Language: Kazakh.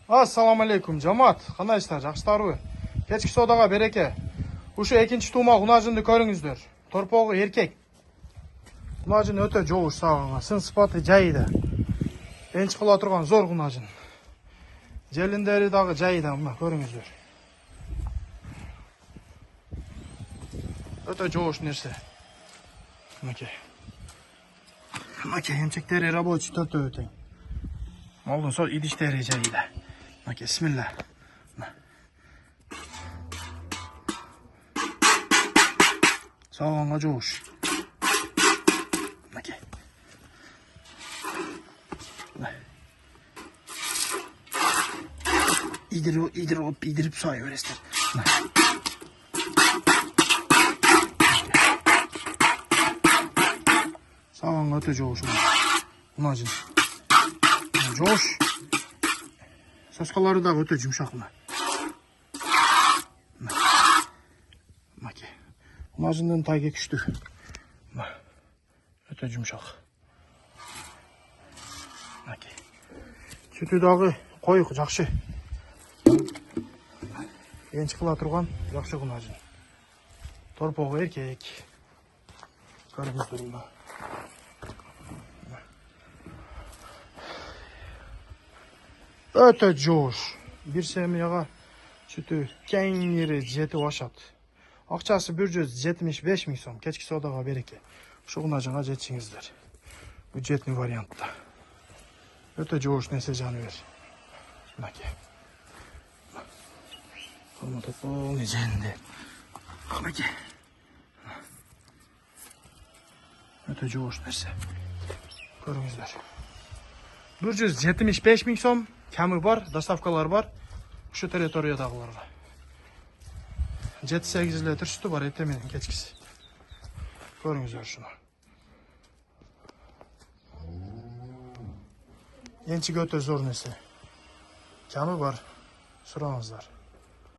Assalamu alaikum жамаат. Кандайсыздар, жакшысыздарбы? Кечки содага береке. Ушу экинчи туума кунажынды көрүңүздөр. Торпогу эркек. Кунажын өтө жоуш сагынга, сын сыпаты жайда. Энч кыла турган зор кунажын. Желиндери дагы жайда, мына көрүңүздөр. Өтө жоуш нерсе. Мынакей. Мынакей эмчектери рабочий төртөө тең. Малдын сол идиштери жайда. Мынакей, бисмилла. Сагынга жоуш. Мынакей. İdirip say öylesler. Sağın öte coğuş. Bunacın. Coğuş. Soskaları da öte yumuşak mı? Maki. Bunacından tayge küçtü. Öte yumuşak. Maki. Sütü dağı koyuk, жақсы. Енчі қыла тұрған жақсы құнажын. Торпоғы еркек. Көріңіздер мұны. Өте жош. Bir семьяға sütü кеңірі жетіп ашады. Ақчасы 175 мың сом. Кечки содаға береке. Шу құнажынға жетсеңіздер. Бюджетный вариантта. Өте жош несе жаны бер. Мынакей. Формата полный жерінде. Мынакей. Өте жош нерсе. Көріңіздер. 175 мың сом. Кәмі бар, доставкалар бар. Ушу территориядагыларга. 7-8 литр сүтү бар эте менен кечкиси. Көрүңүздөр шуну. Енчиге өтө зор нерсе. Кәмі бар. Сураңыздар.